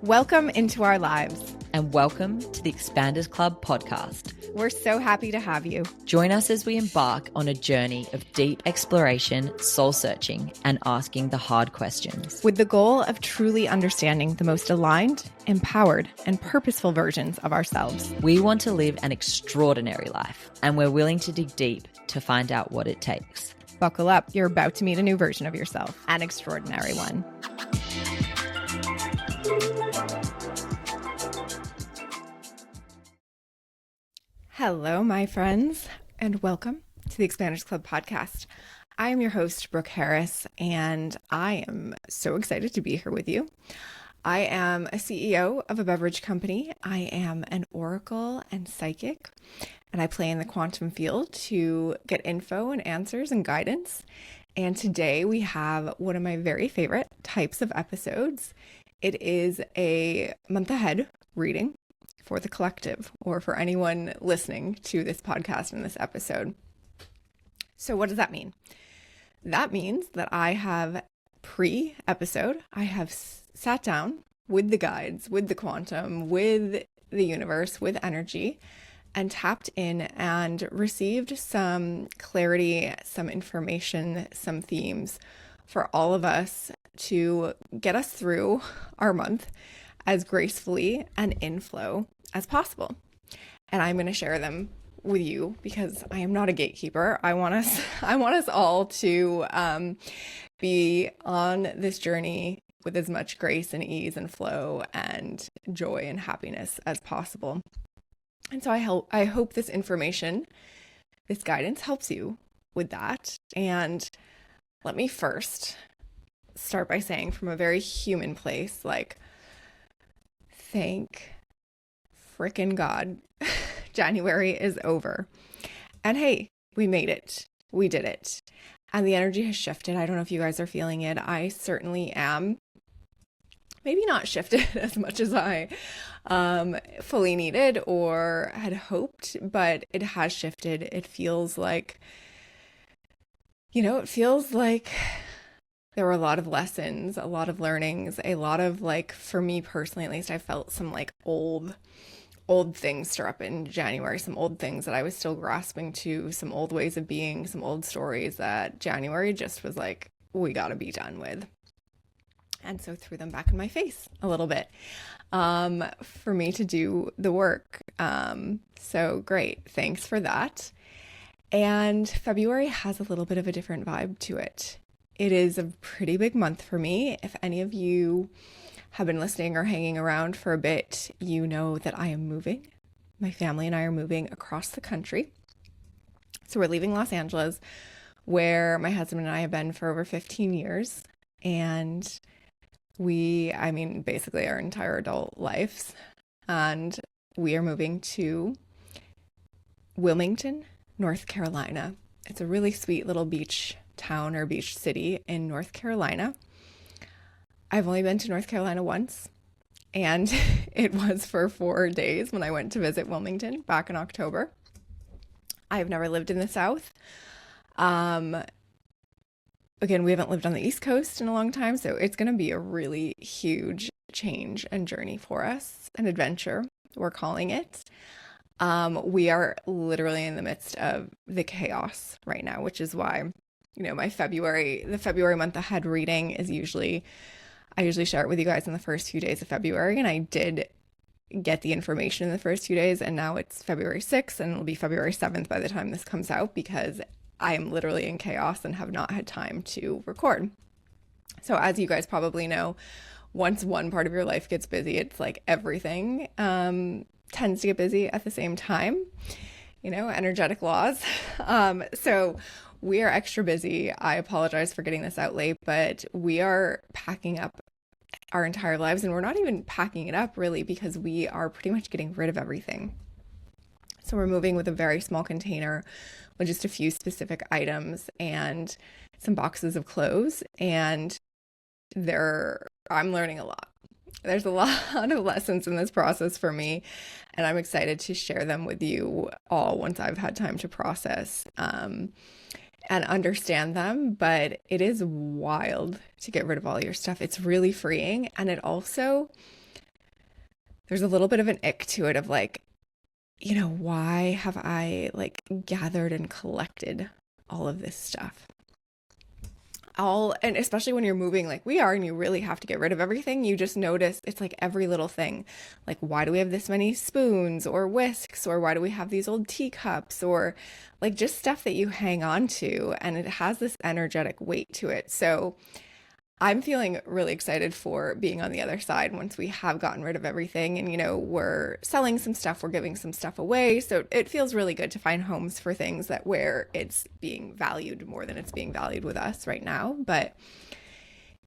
Welcome into our lives. And welcome to the Expanders Club podcast. We're so happy to have you. Join us as we embark on a journey of deep exploration, soul searching, and asking the hard questions. With the goal of truly understanding the most aligned, empowered, and purposeful versions of ourselves. We want to live an extraordinary life, and we're willing to dig deep to find out what it takes. Buckle up. You're about to meet a new version of yourself, an extraordinary one. Hello, my friends, and welcome to the Expanders Club podcast. I am your host, Brooke Harris, and I am so excited to be here with you. I am a CEO of a beverage company. I am an oracle and psychic, and I play in the quantum field to get info and answers and guidance. And today we have one of my very favorite types of episodes. It is a month ahead reading for the collective, or for anyone listening to this podcast in this episode. So what does that mean? That means that I have pre-episode, I have sat down with the guides, with the quantum, with the universe, with energy, and tapped in and received some clarity, some information, some themes for all of us to get us through our month as gracefully and in flow as possible. And I'm going to share them with you because I am not a gatekeeper. I want us all to be on this journey with as much grace and ease and flow and joy and happiness as possible. And so I hope this information, this guidance helps you with that. And let me first start by saying, from a very human place, like, thank frickin' God, January is over. And hey, we made it. We did it. And the energy has shifted. I don't know if you guys are feeling it. I certainly am. Maybe not shifted as much as I fully needed or had hoped, but it has shifted. It feels like, there were a lot of lessons, a lot of learnings, a lot of, like, for me personally, at least, I felt some like old things stir up in January, some old things that I was still grasping to, some old ways of being, some old stories that January just was like, we got to be done with. And so threw them back in my face a little bit for me to do the work. So great. Thanks for that. And February has a little bit of a different vibe to it. It is a pretty big month for me. If any of you have been listening or hanging around for a bit, you know that I am moving. My family and I are moving across the country. So we're leaving Los Angeles, where my husband and I have been for over 15 years. And basically our entire adult lives. And we are moving to Wilmington, North Carolina. It's a really sweet little beach town or beach city in North Carolina. I've only been to North Carolina once, and it was for 4 days when I went to visit Wilmington back in October. I've never lived in the South. Again, we haven't lived on the East Coast in a long time, so it's going to be a really huge change and journey for us, an adventure, we're calling it. We are literally in the midst of the chaos right now, which is why, the February month ahead reading is I usually share it with you guys in the first few days of February, and I did get the information in the first few days, and now it's February 6th, and it'll be February 7th by the time this comes out, because I am literally in chaos and have not had time to record. So as you guys probably know, once one part of your life gets busy, it's like everything tends to get busy at the same time, energetic laws. So we are extra busy. I apologize for getting this out late, but we are packing up our entire lives, and we're not even packing it up really, because we are pretty much getting rid of everything. So we're moving with a very small container with just a few specific items and some boxes of clothes, and I'm learning a lot. There's a lot of lessons in this process for me, and I'm excited to share them with you all once I've had time to process and understand them. But it is wild to get rid of all your stuff. It's really freeing, and it also there's a little bit of an ick to it of like, why have I like gathered and collected all of this stuff? And especially when you're moving like we are and you really have to get rid of everything, you just notice it's like every little thing. Like, why do we have this many spoons or whisks, or why do we have these old teacups, or like just stuff that you hang on to, and it has this energetic weight to it. So I'm feeling really excited for being on the other side once we have gotten rid of everything. And, we're selling some stuff, we're giving some stuff away. So it feels really good to find homes for things that where it's being valued more than it's being valued with us right now. But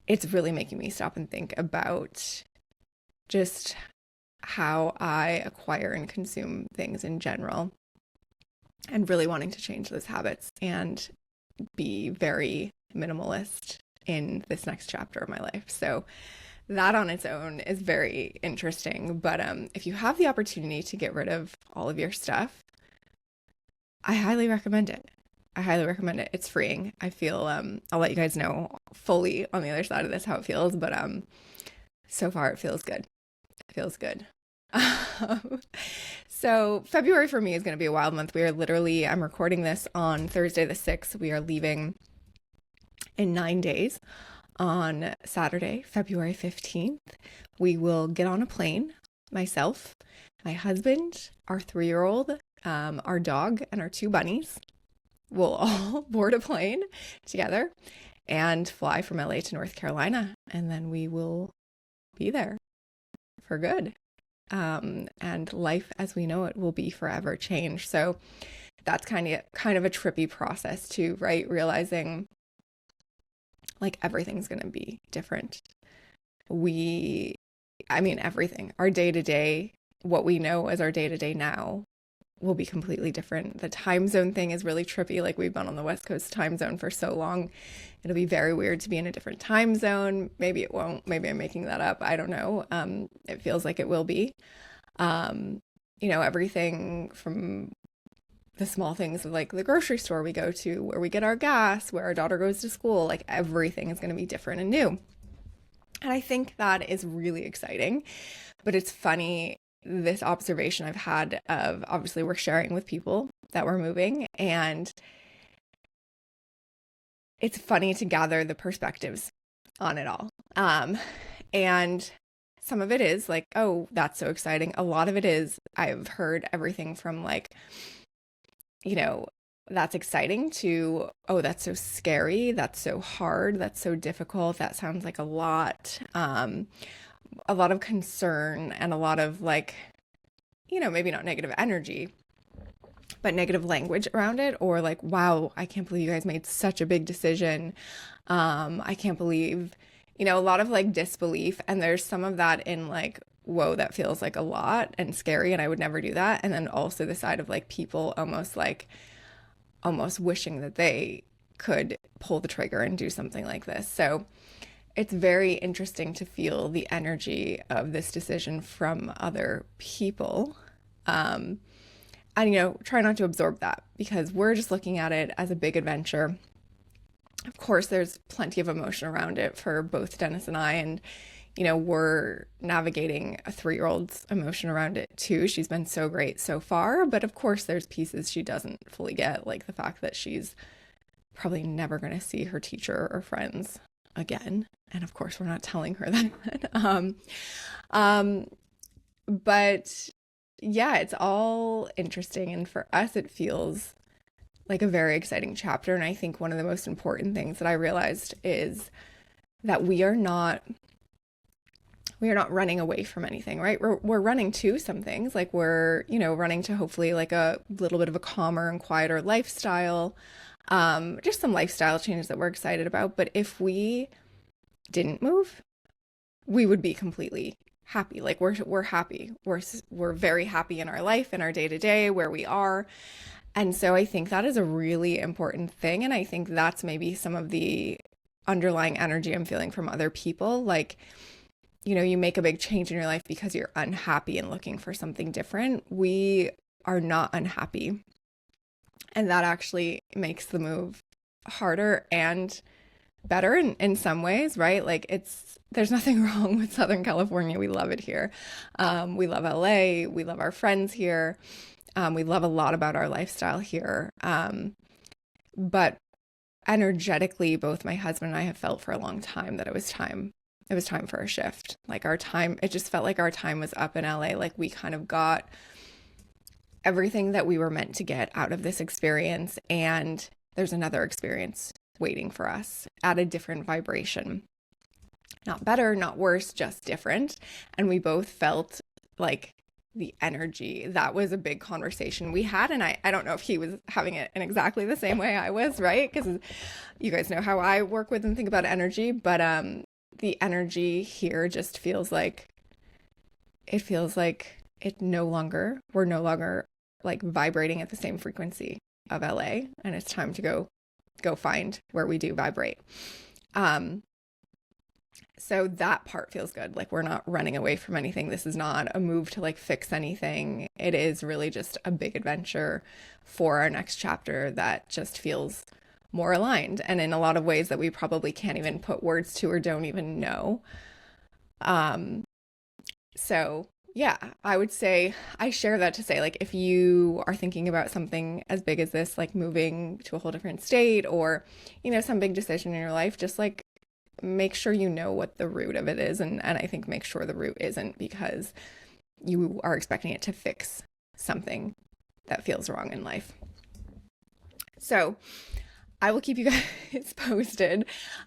it's really making me stop and think about just how I acquire and consume things in general, and really wanting to change those habits and be very minimalist in this next chapter of my life. So that on its own is very interesting. But if you have the opportunity to get rid of all of your stuff, I highly recommend it. I highly recommend it. It's freeing. I feel I'll let you guys know fully on the other side of this how it feels, but so far it feels good. It feels good. So February for me is going to be a wild month. I'm recording this on Thursday the 6th. We are leaving in 9 days. On Saturday, February 15th, we will get on a plane, myself, my husband, our 3-year-old, our dog, and our 2 bunnies. We'll all board a plane together and fly from LA to North Carolina, and then we will be there for good. And life as we know it will be forever changed. So that's kind of a trippy process too, right? Realizing like everything's going to be different. Everything, our day-to-day, what we know as our day-to-day now will be completely different. The time zone thing is really trippy. Like, we've been on the West Coast time zone for so long. It'll be very weird to be in a different time zone. Maybe it won't. Maybe I'm making that up. I don't know. It feels like it will be. Everything from the small things of like the grocery store we go to, where we get our gas, where our daughter goes to school, like everything is going to be different and new. And I think that is really exciting. But it's funny, this observation I've had of, obviously we're sharing with people that we're moving, and it's funny to gather the perspectives on it all. And some of it is like, oh, that's so exciting. A lot of it is, I've heard everything from like, that's exciting to, oh, that's so scary. That's so hard. That's so difficult. That sounds like a lot of concern, and a lot of like, maybe not negative energy, but negative language around it, or like, wow, I can't believe you guys made such a big decision. I can't believe, a lot of like disbelief. And there's some of that in like, whoa, that feels like a lot and scary, and I would never do that. And then also the side of like people almost wishing that they could pull the trigger and do something like this. So it's very interesting to feel the energy of this decision from other people. And, try not to absorb that, because we're just looking at it as a big adventure. Of course, there's plenty of emotion around it for both Dennis and I, and we're navigating a 3-year-old's emotion around it too. She's been so great so far, but of course there's pieces she doesn't fully get, like the fact that she's probably never going to see her teacher or friends again. And of course we're not telling her that. But yeah, it's all interesting. And for us, it feels like a very exciting chapter. And I think one of the most important things that I realized is that we are not running away from anything, right? We're running to some things, like we're, running to hopefully like a little bit of a calmer and quieter lifestyle, just some lifestyle changes that we're excited about. But if we didn't move, we would be completely happy. Like we're happy. We're very happy in our life, in our day-to-day, where we are. And so I think that is a really important thing. And I think that's maybe some of the underlying energy I'm feeling from other people. Like, you make a big change in your life because you're unhappy and looking for something different. We are not unhappy. And that actually makes the move harder and better in some ways, right? Like there's nothing wrong with Southern California. We love it here. We love LA. We love our friends here. We love a lot about our lifestyle here. But energetically, both my husband and I have felt for a long time that it was time. It was time for a shift. Like our time, it just felt like our time was up in LA. Like we kind of got everything that we were meant to get out of this experience. And there's another experience waiting for us at a different vibration. Not better, not worse, just different. And we both felt like the energy. That was a big conversation we had. And I don't know if he was having it in exactly the same way I was, right? Because you guys know how I work with and think about energy. But the energy here just feels like, we're no longer like vibrating at the same frequency of LA. And it's time to go find where we do vibrate. So that part feels good. Like we're not running away from anything. This is not a move to like fix anything. It is really just a big adventure for our next chapter that just feels more aligned, and in a lot of ways that we probably can't even put words to or don't even know. So yeah, I would say I share that to say, like, if you are thinking about something as big as this, like moving to a whole different state or, some big decision in your life, just like make sure you know what the root of it is. And I think make sure the root isn't because you are expecting it to fix something that feels wrong in life. So I will keep you guys posted.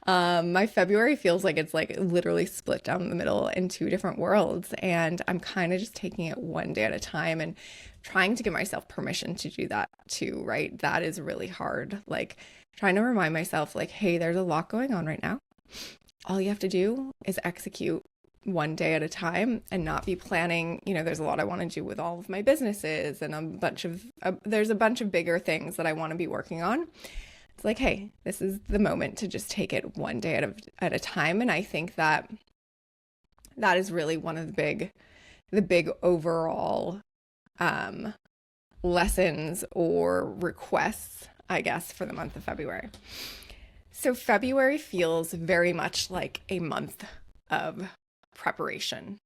My February feels like it's like literally split down the middle in two different worlds. And I'm kind of just taking it one day at a time and trying to give myself permission to do that too, right? That is really hard. Like trying to remind myself like, hey, there's a lot going on right now. All you have to do is execute one day at a time and not be planning, there's a lot I want to do with all of my businesses and there's a bunch of bigger things that I want to be working on. It's like, hey, this is the moment to just take it one day at a time. And I think that is really one of the big overall lessons or requests, I guess, for the month of February. So February feels very much like a month of preparation.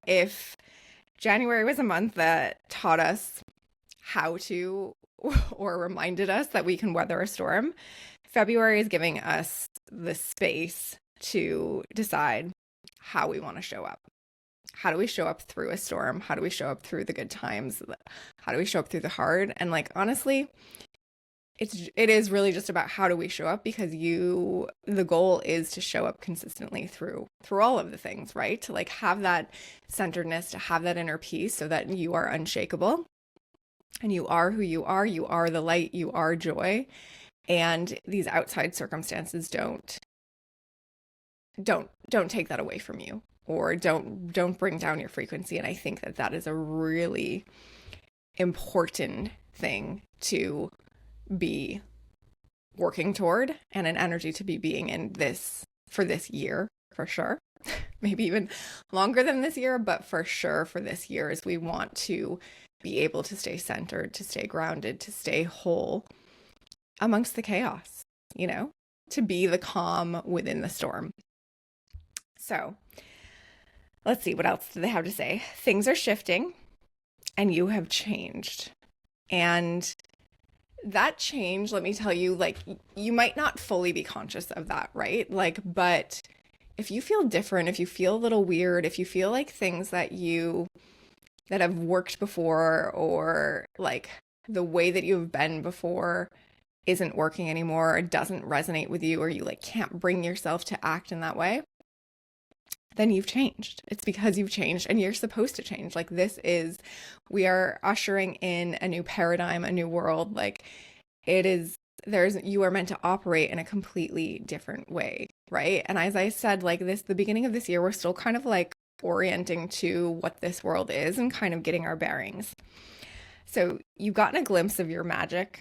If January was a month that taught us how to or reminded us that we can weather a storm, February is giving us the space to decide how we want to show up. How do we show up through a storm? How do we show up through the good times? How do we show up through the hard? And like, honestly, it is really just about how do we show up, because the goal is to show up consistently through all of the things, right? To like have that centeredness, to have that inner peace so that you are unshakable and you are who you are the light, you are joy. And these outside circumstances don't take that away from you, or don't bring down your frequency. And I think that is a really important thing to be working toward, and an energy to be being in for this year, for sure. Maybe even longer than this year, but for sure for this year, is we want to be able to stay centered, to stay grounded, to stay whole amongst the chaos, to be the calm within the storm. So let's see, what else do they have to say? Things are shifting and you have changed. And that change, let me tell you, like, you might not fully be conscious of that, right? Like, but if you feel different, if you feel a little weird, if you feel like things that have worked before, or like the way that you've been before isn't working anymore, or doesn't resonate with you, or you like can't bring yourself to act in that way, then you've changed. It's because you've changed, and you're supposed to change. Like we are ushering in a new paradigm, a new world. Like you are meant to operate in a completely different way, right? And as I said, like the beginning of this year, we're still kind of like orienting to what this world is and kind of getting our bearings. So you've gotten a glimpse of your magic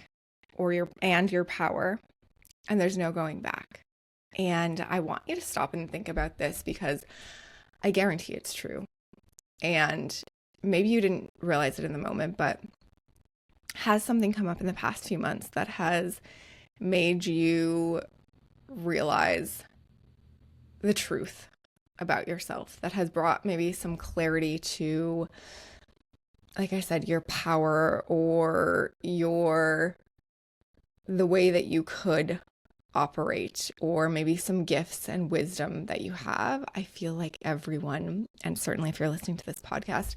your power, and there's no going back. And I want you to stop and think about this, because I guarantee it's true. And maybe you didn't realize it in the moment, but has something come up in the past few months that has made you realize the truth about yourself, that has brought maybe some clarity to, like I said, your power or the way that you could operate, or maybe some gifts and wisdom that you have. I feel like everyone, and certainly if you're listening to this podcast,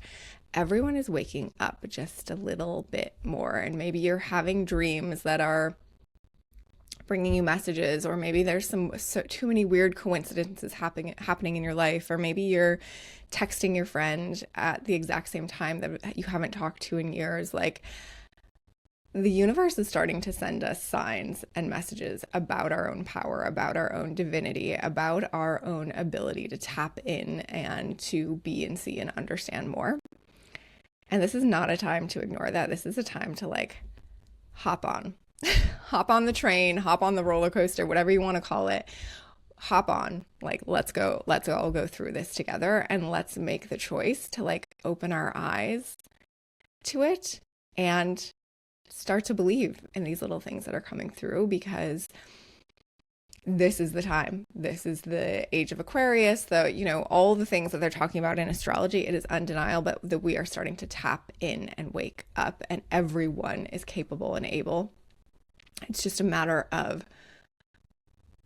everyone is waking up just a little bit more. And maybe you're having dreams that are bringing you messages, or maybe there's too many weird coincidences happening in your life, or maybe you're texting your friend at the exact same time that you haven't talked to in years. Like, the universe is starting to send us signs and messages about our own power, about our own divinity, about our own ability to tap in and to be and see and understand more. And this is not a time to ignore that. This is a time to like hop on the train, hop on the roller coaster, whatever you want to call it. Hop on, like, let's all go through this together, and let's make the choice to like open our eyes to it and start to believe in these little things that are coming through, because this is the time. This is the age of Aquarius, all the things that they're talking about in astrology. It is undeniable, but that we are starting to tap in and wake up, and everyone is capable and able. It's just a matter of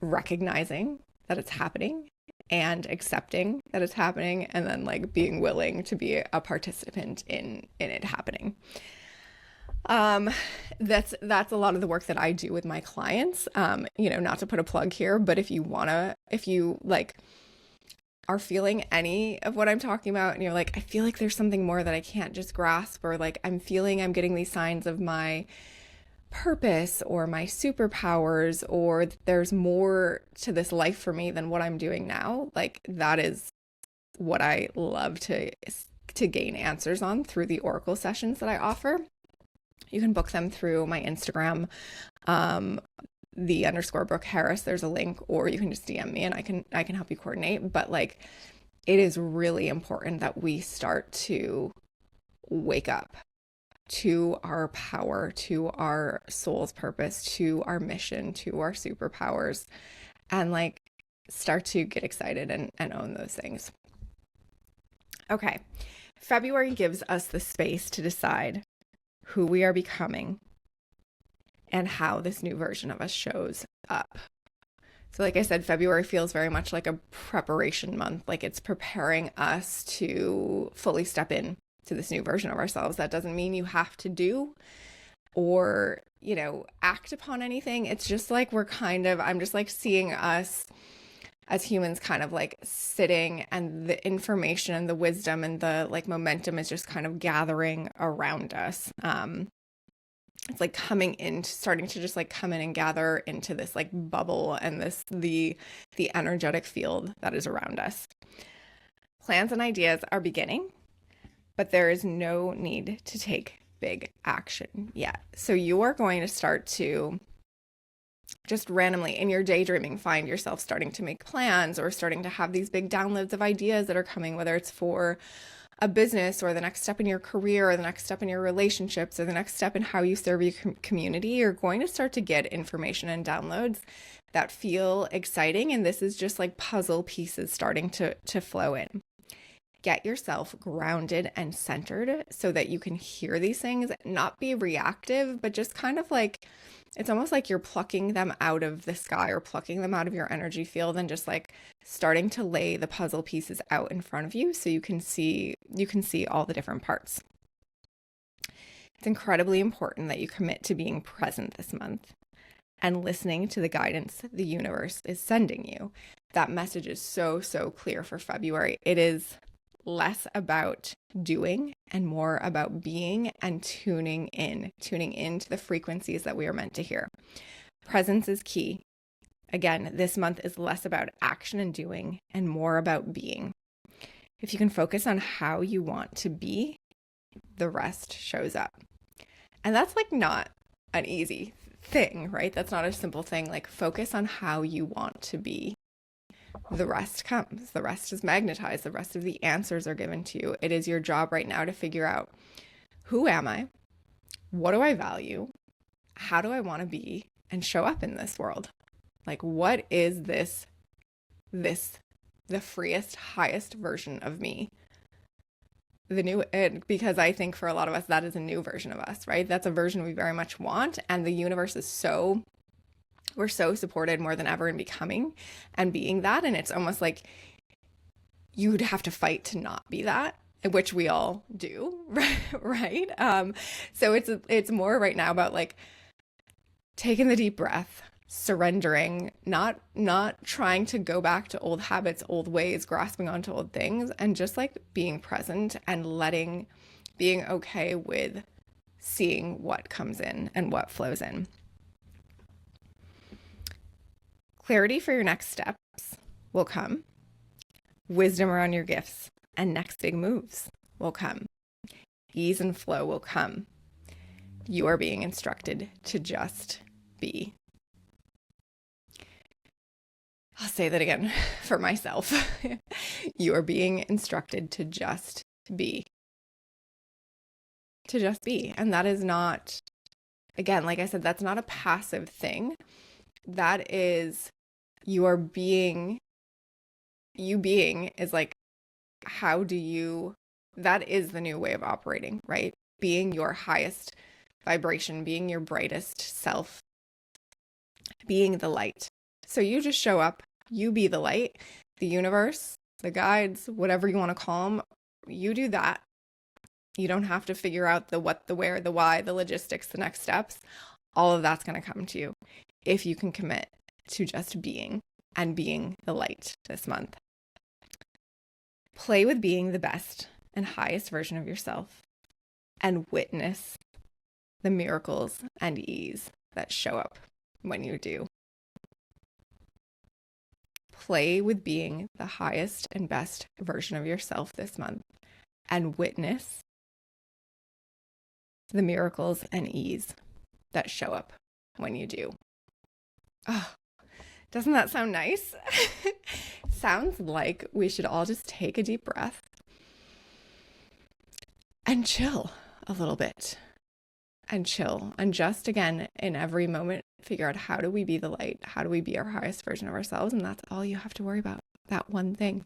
recognizing that it's happening and accepting that it's happening, and then like being willing to be a participant in it happening. That's a lot of the work that I do with my clients. Not to put a plug here, but if you like are feeling any of what I'm talking about, and you're like, I feel like there's something more that I can't just grasp, or like I'm getting these signs of my purpose or my superpowers, or there's more to this life for me than what I'm doing now, like that is what I love to gain answers on through the oracle sessions that I offer. You can book them through my Instagram, the _Brooke Harris. There's a link, or you can just DM me and I can help you coordinate. But like, it is really important that we start to wake up to our power, to our soul's purpose, to our mission, to our superpowers, and like start to get excited and own those things. Okay. February gives us the space to decide who we are becoming and how this new version of us shows up. So like I said, February feels very much like a preparation month. Like, it's preparing us to fully step in to this new version of ourselves. That doesn't mean you have to do or, act upon anything. It's just like I'm just like seeing us as humans kind of like sitting, and the information and the wisdom and the like momentum is just kind of gathering around us. It's like starting to just like come in and gather into this like bubble and the energetic field that is around us. Plans and ideas are beginning, but there is no need to take big action yet. So you are going to start to just randomly in your daydreaming find yourself starting to make plans, or starting to have these big downloads of ideas that are coming, whether it's for a business, or the next step in your career, or the next step in your relationships, or the next step in how you serve your community. You're going to start to get information and downloads that feel exciting. And this is just like puzzle pieces starting to flow in. Get yourself grounded and centered so that you can hear these things, not be reactive, but just kind of like, it's almost like you're plucking them out of the sky or plucking them out of your energy field, and just like starting to lay the puzzle pieces out in front of you so you can see all the different parts. It's incredibly important that you commit to being present this month and listening to the guidance the universe is sending you. That message is so clear for February. It is less about doing and more about being and tuning into the frequencies that we are meant to hear. Presence is key. Again, this month is less about action and doing and more about being. If you can focus on how you want to be, the rest shows up. And that's like not an easy thing, right? That's not a simple thing. Like, focus on how you want to be. The rest comes. The rest is magnetized. The rest of the answers are given to you. It is your job right now to figure out, who am I? What do I value? How do I want to be and show up in this world? Like, what is the freest, highest version of me? Because I think for a lot of us, that is a new version of us, right? That's a version we very much want. And the universe is we're so supported more than ever in becoming and being that. And it's almost like you'd have to fight to not be that, which we all do, right? So it's more right now about like taking the deep breath, surrendering, not trying to go back to old habits, old ways, grasping onto old things, and just like being present and being okay with seeing what comes in and what flows in. Clarity for your next steps will come. Wisdom around your gifts and next big moves will come. Ease and flow will come. You are being instructed to just be. I'll say that again for myself. You are being instructed to just be. To just be. And that is not, again, like I said, that's not a passive thing. That is, you being is like, that is the new way of operating, right? Being your highest vibration, being your brightest self, being the light. So you just show up, you be the light, the universe, the guides, whatever you want to call them, you do that. You don't have to figure out the what, the where, the why, the logistics, the next steps. All of that's going to come to you if you can commit to just being and being the light this month. Play with being the best and highest version of yourself and witness the miracles and ease that show up when you do. Play with being the highest and best version of yourself this month and witness the miracles and ease that show up when you do. Oh, doesn't that sound nice? Sounds like we should all just take a deep breath and chill a little bit. And chill. And just again, in every moment, figure out, how do we be the light? How do we be our highest version of ourselves? And that's all you have to worry about. That one thing.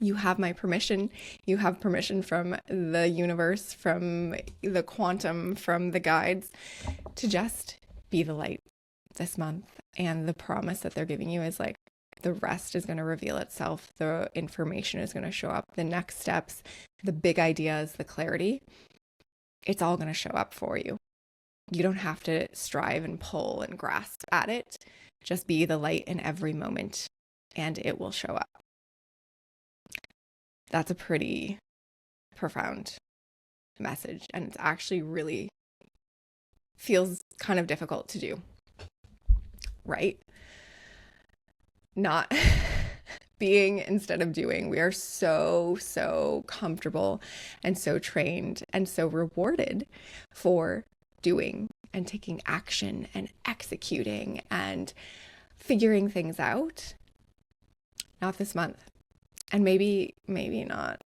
You have my permission. You have permission from the universe, from the quantum, from the guides, to just be the light this month. And the promise that they're giving you is like, the rest is going to reveal itself. The information is going to show up. The next steps, the big ideas, the clarity, it's all going to show up for you. You don't have to strive and pull and grasp at it. Just be the light in every moment and it will show up. That's a pretty profound message, and it's actually really feels kind of difficult to do, right? Not being instead of doing. We are so comfortable and so trained and so rewarded for doing and taking action and executing and figuring things out. Not this month. And maybe not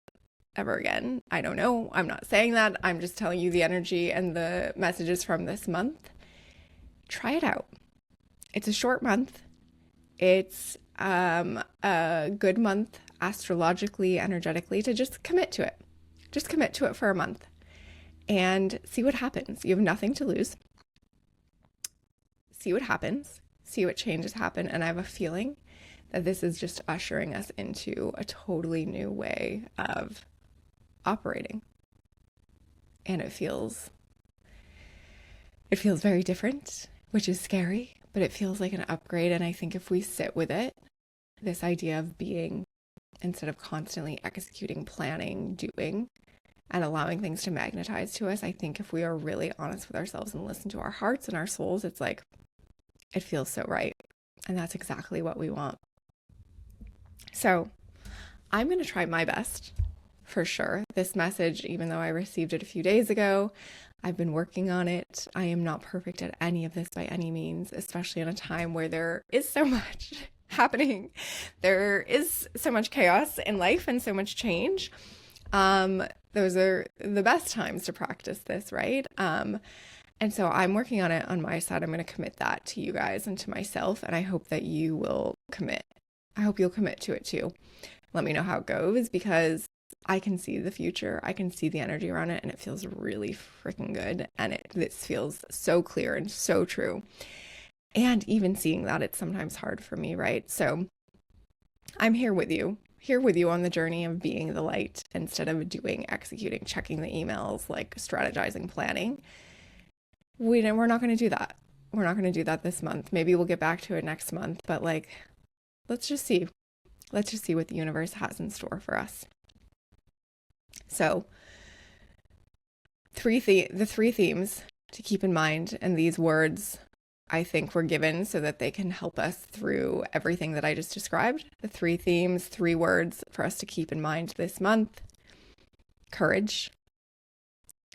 ever again. I don't know. I'm not saying that. I'm just telling you the energy and the messages from this month. Try it out. It's a short month. It's a good month astrologically, energetically, to just commit to it. Just commit to it for a month and see what happens. You have nothing to lose. See what happens. See what changes happen. And I have a feeling that this is just ushering us into a totally new way of operating. And it feels very different, which is scary, but it feels like an upgrade. And I think if we sit with it, this idea of being, instead of constantly executing, planning, doing, and allowing things to magnetize to us, I think if we are really honest with ourselves and listen to our hearts and our souls, it's like, it feels so right. And that's exactly what we want. So I'm going to try my best, for sure. This message, even though I received it a few days ago, I've been working on it. I am not perfect at any of this by any means, especially in a time where there is so much happening. There is so much chaos in life and so much change. Those are the best times to practice this, right? And so I'm working on it on my side. I'm going to commit that to you guys and to myself. And I hope that you will commit. I hope you'll commit to it too. Let me know how it goes, because I can see the future. I can see the energy around it, and it feels really freaking good. And this feels so clear and so true. And even seeing that, it's sometimes hard for me, right? So I'm here with you on the journey of being the light instead of executing, checking the emails, like strategizing, planning. We're not going to do that. We're not going to do that this month. Maybe we'll get back to it next month, but like, let's just see. Let's just see what the universe has in store for us. So, the three themes to keep in mind, and these words I think were given so that they can help us through everything that I just described. The three themes, three words for us to keep in mind this month: courage,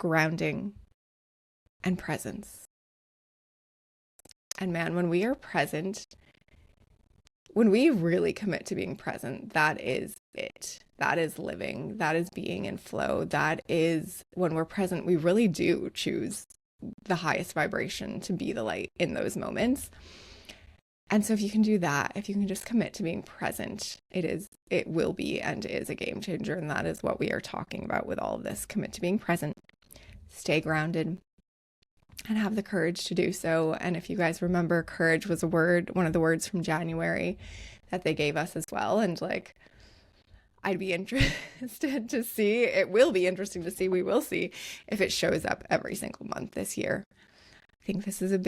grounding, and presence. And man, when we are present, when we really commit to being present, that is it. That is living. That is being in flow. That is when we're present, we really do choose the highest vibration to be the light in those moments. And so if you can do that, if you can just commit to being present, it will be and is a game changer. And that is what we are talking about with all of this. Commit to being present, stay grounded, and have the courage to do so. And if you guys remember, courage was one of the words from January that they gave us as well. And like, I'd be interested to see, it will be interesting to see, we will see if it shows up every single month this year. I think this is it's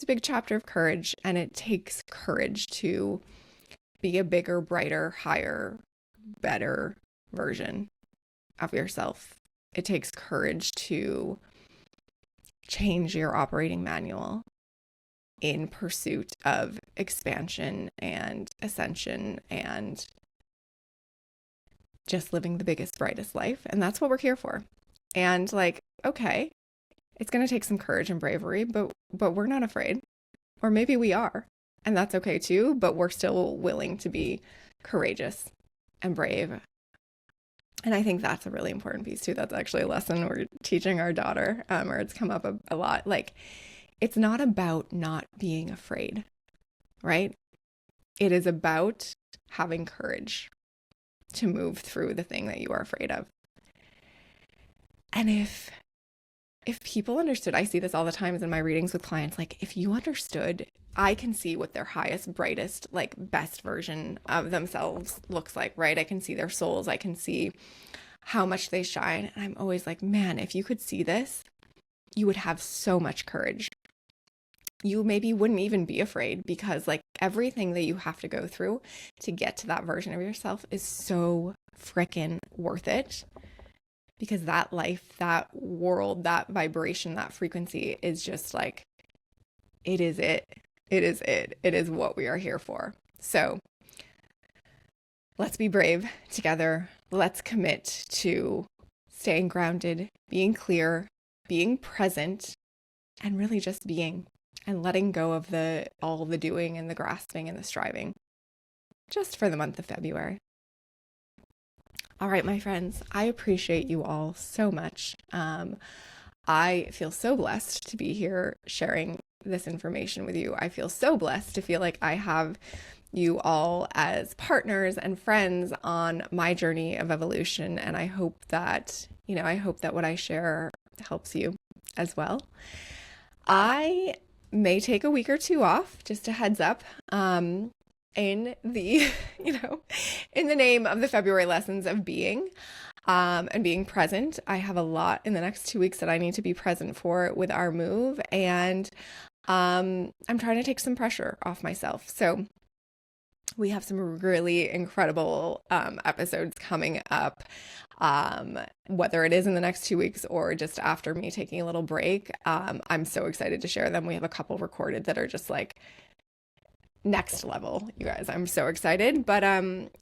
a big chapter of courage, and it takes courage to be a bigger, brighter, higher, better version of yourself. It takes courage to change your operating manual in pursuit of expansion and ascension and just living the biggest, brightest life. And that's what we're here for. And like, okay, it's going to take some courage and bravery, but we're not afraid. Or maybe we are. And that's okay too, but we're still willing to be courageous and brave. And I think that's a really important piece too. That's actually a lesson we're teaching our daughter, or it's come up a lot. Like, it's not about not being afraid, right? It is about having courage to move through the thing that you are afraid of. And if people understood, I see this all the time in my readings with clients, like if you understood, I can see what their highest, brightest, like best version of themselves looks like, right? I can see their souls. I can see how much they shine. And I'm always like, man, if you could see this, you would have so much courage. You maybe wouldn't even be afraid, because like everything that you have to go through to get to that version of yourself is so freaking worth it. Because that life, that world, that vibration, that frequency is just like, it is it. It is it. It is what we are here for. So let's be brave together. Let's commit to staying grounded, being clear, being present, and really just being, and letting go of all the doing and the grasping and the striving, just for the month of February. All right, my friends, I appreciate you all so much. I feel so blessed to be here sharing this information with you. I feel so blessed to feel like I have you all as partners and friends on my journey of evolution. And I hope that what I share helps you as well. I may take a week or two off, just a heads up. In the, in the name of the February lessons of being, and being present. I have a lot in the next 2 weeks that I need to be present for with our move. And, I'm trying to take some pressure off myself. So we have some really incredible, episodes coming up, whether it is in the next 2 weeks or just after me taking a little break. I'm so excited to share them. We have a couple recorded that are just like, next level, you guys. I'm so excited. But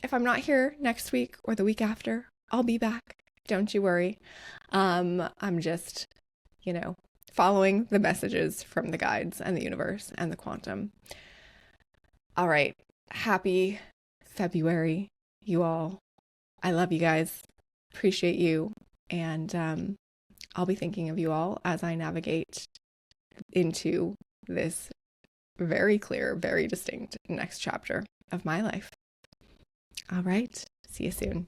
if I'm not here next week or the week after, I'll be back. Don't you worry. I'm just, following the messages from the guides and the universe and the quantum. All right. Happy February, you all. I love you guys. Appreciate you. And I'll be thinking of you all as I navigate into this very clear, very distinct next chapter of my life. All right. See you soon.